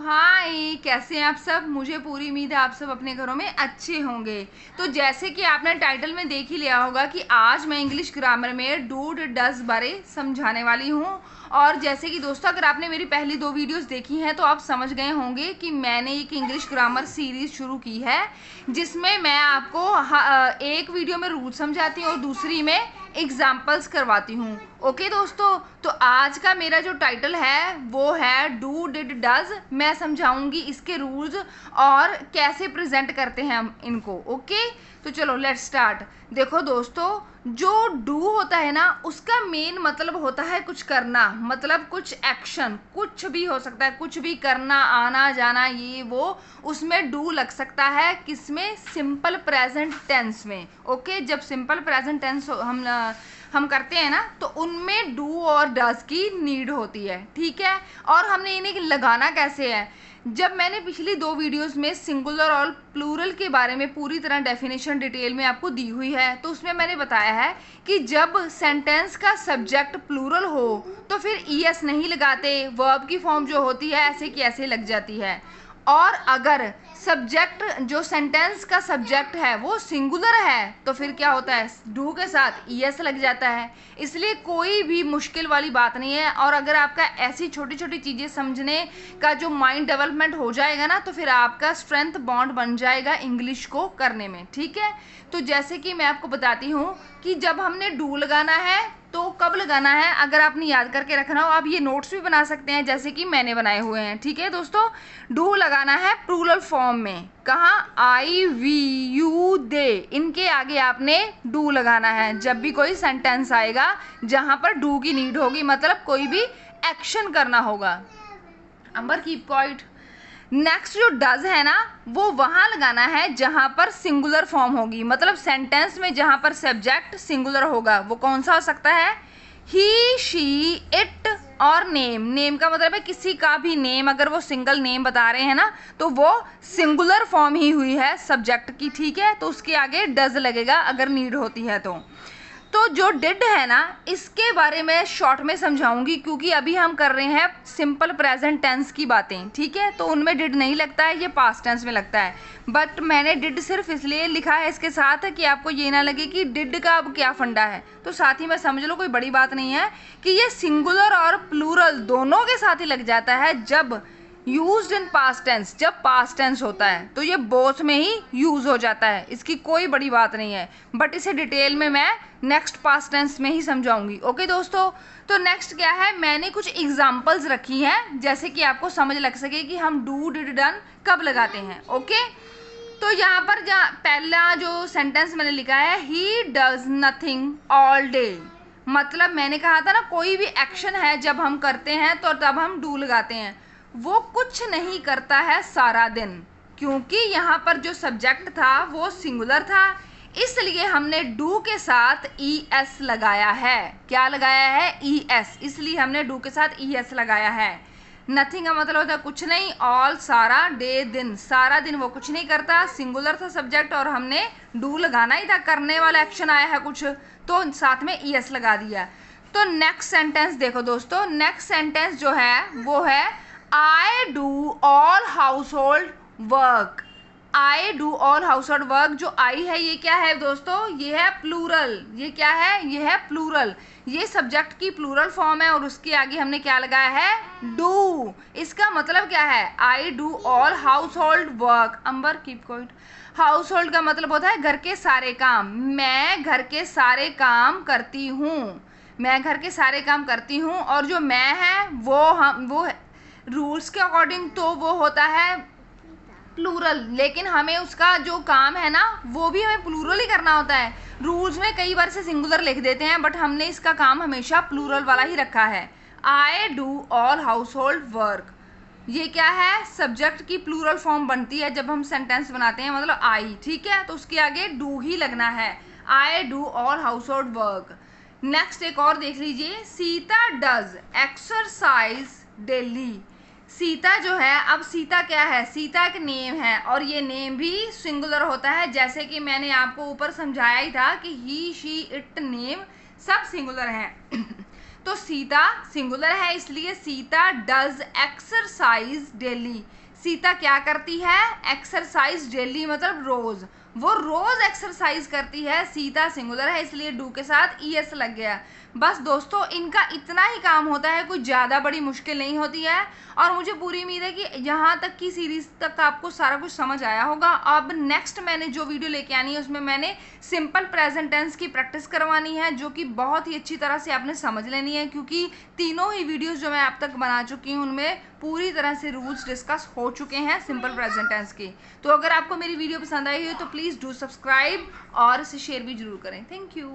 हाय, कैसे हैं आप सब। मुझे पूरी उम्मीद है आप सब अपने घरों में अच्छे होंगे। तो जैसे कि आपने टाइटल में देख ही लिया होगा कि आज मैं इंग्लिश ग्रामर में डू डज बारे समझाने वाली हूँ। और जैसे कि दोस्तों, अगर आपने मेरी पहली 2 वीडियोस देखी हैं तो आप समझ गए होंगे कि मैंने एक इंग्लिश ग्रामर सीरीज़ शुरू की है, जिसमें मैं आपको एक वीडियो में रूल समझाती हूँ और दूसरी में एग्जाम्पल्स करवाती हूँ। ओके दोस्तों, तो आज का मेरा जो टाइटल है वो है डू डिड डज। मैं समझाऊंगी इसके रूल्स और कैसे प्रेजेंट करते हैं हम इनको। ओके, तो चलो लेट्स स्टार्ट। देखो दोस्तों, जो डू होता है ना, उसका मेन मतलब होता है कुछ करना, मतलब कुछ एक्शन, कुछ भी हो सकता है, कुछ भी करना, आना जाना, ये वो, उसमें डू लग सकता है। किसमें? सिंपल प्रेजेंट टेंस में। ओके, जब सिंपल प्रेजेंट टेंस हम करते हैं ना, तो उनमें डू और डज की नीड होती है। ठीक है, और हमने इन्हें लगाना कैसे है? जब मैंने पिछली 2 वीडियोस में सिंगुलर और प्लूरल के बारे में पूरी तरह डेफिनेशन डिटेल में आपको दी हुई है, तो उसमें मैंने बताया है कि जब सेंटेंस का सब्जेक्ट प्लूरल हो तो फिर ईएस नहीं लगाते, वर्ब की फॉर्म जो होती है ऐसे की ऐसे लग जाती है। और अगर सब्जेक्ट, जो सेंटेंस का सब्जेक्ट है वो सिंगुलर है, तो फिर क्या होता है? डू के साथ ईएस लग जाता है। इसलिए कोई भी मुश्किल वाली बात नहीं है। और अगर आपका ऐसी छोटी छोटी चीज़ें समझने का जो माइंड डेवलपमेंट हो जाएगा ना, तो फिर आपका स्ट्रेंथ बॉन्ड बन जाएगा इंग्लिश को करने में। ठीक है, तो जैसे कि मैं आपको बताती हूँ कि जब हमने डू लगाना है तो कब लगाना है, अगर आपने याद करके रखना हो, आप ये नोट्स भी बना सकते हैं जैसे कि मैंने बनाए हुए हैं। ठीक है दोस्तों, डू लगाना है प्लूरल फॉर्म में। कहाँ? आई, वी, यू, दे, इनके आगे आपने डू लगाना है जब भी कोई सेंटेंस आएगा जहाँ पर डू की नीड होगी, मतलब कोई भी एक्शन करना होगा। अंबर कीप क्वाइट। नेक्स्ट जो डज है ना, वो वहाँ लगाना है जहाँ पर सिंगुलर फॉर्म होगी, मतलब सेंटेंस में जहाँ पर सब्जेक्ट सिंगुलर होगा। वो कौन सा हो सकता है? ही, शी, इट और नेम। नेम का मतलब है किसी का भी नेम, अगर वो सिंगल नेम बता रहे हैं ना, तो वो सिंगुलर फॉर्म ही हुई है सब्जेक्ट की। ठीक है, तो उसके आगे डज लगेगा अगर नीड होती है तो जो डिड है ना, इसके बारे में शॉर्ट में समझाऊंगी, क्योंकि अभी हम कर रहे हैं सिंपल प्रेजेंट टेंस की बातें। ठीक है, तो उनमें डिड नहीं लगता है, ये पास्ट टेंस में लगता है। बट मैंने डिड सिर्फ इसलिए लिखा है इसके साथ कि आपको ये ना लगे कि डिड का अब क्या फंडा है, तो साथ ही में समझ लो, कोई बड़ी बात नहीं है कि ये सिंगुलर और प्लूरल दोनों के साथ ही लग जाता है जब यूज्ड इन पास्ट टेंस। जब पास्ट टेंस होता है तो ये बोथ में ही यूज हो जाता है, इसकी कोई बड़ी बात नहीं है। बट इसे डिटेल में मैं नेक्स्ट पास्ट टेंस में ही समझाऊंगी। ओके दोस्तों, तो नेक्स्ट क्या है, मैंने कुछ एग्जांपल्स रखी हैं जैसे कि आपको समझ लग सके कि हम डू डिड डन कब लगाते हैं। ओके, तो यहाँ पर पहला जो सेंटेंस मैंने लिखा है, he does nothing all day. मतलब मैंने कहा था ना, कोई भी एक्शन है जब हम करते हैं तो तब हम डू लगाते हैं। वो कुछ नहीं करता है सारा दिन, क्योंकि यहाँ पर जो सब्जेक्ट था वो सिंगुलर था, इसलिए हमने डू के साथ ई एस लगाया है। क्या लगाया है? E S. इसलिए हमने डू के साथ ई एस लगाया है। नथिंग का मतलब होता है कुछ नहीं, ऑल सारा, डे दिन, सारा दिन वो कुछ नहीं करता, सिंगुलर था सब्जेक्ट और हमने डू लगाना ही था, करने वाला एक्शन आया है कुछ, तो साथ में ई एस लगा दिया। तो नेक्स्ट सेंटेंस देखो दोस्तों, नेक्स्ट सेंटेंस जो है वो है I do all household work. I do all household work, जो आई है ये क्या है दोस्तों? ये है प्लूरल। ये क्या है? ये है प्लूरल। ये सब्जेक्ट की प्लूरल फॉर्म है और उसके आगे हमने क्या लगाया है? डू। इसका मतलब क्या है? I do all household work. Amber keep quiet. Household का मतलब होता है घर के सारे काम। मैं घर के सारे काम करती हूँ, मैं घर के सारे काम करती हूँ। और जो मैं है वो रूल्स के अकॉर्डिंग तो वो होता है प्लूरल, लेकिन हमें उसका जो काम है ना वो भी हमें प्लूरल ही करना होता है। रूल्स में कई बार से सिंगुलर लिख देते हैं, बट हमने इसका काम हमेशा प्लूरल वाला ही रखा है। I do all household work, ये क्या है? सब्जेक्ट की प्लूरल फॉर्म बनती है जब हम सेंटेंस बनाते हैं, मतलब आई। ठीक है, तो उसके आगे डू ही लगना है। I do all household work. Next एक और देख लीजिए, Sita does exercise daily. Sita जो है, अब सीता क्या है? सीता एक नेम है और ये नेम भी सिंगुलर होता है, जैसे कि मैंने आपको ऊपर समझाया ही था कि ही, शी, इट, नेम सब सिंगुलर हैं। तो सीता सिंगुलर है, इसलिए Sita does exercise daily. Sita क्या करती है? एक्सरसाइज डेली मतलब रोज, वो रोज एक्सरसाइज करती है। सीता सिंगुलर है इसलिए डू के साथ ईएस लग गया। बस दोस्तों इनका इतना ही काम होता है, कोई ज़्यादा बड़ी मुश्किल नहीं होती है। और मुझे पूरी उम्मीद है कि यहाँ तक की सीरीज तक आपको सारा कुछ समझ आया होगा। अब नेक्स्ट मैंने जो वीडियो लेके आनी है उसमें मैंने सिंपल प्रेजेंट टेंस की प्रैक्टिस करवानी है, जो कि बहुत ही अच्छी तरह से आपने समझ लेनी है, क्योंकि तीनों ही वीडियोस जो मैं अब तक बना चुकी हूँ उनमें पूरी तरह से रूल्स डिस्कस हो चुके हैं सिंपल प्रेजेंट टेंस के। तो अगर आपको मेरी वीडियो पसंद आई हो तो प्लीज़ डू सब्सक्राइब और इसे शेयर भी जरूर करें। Thank you.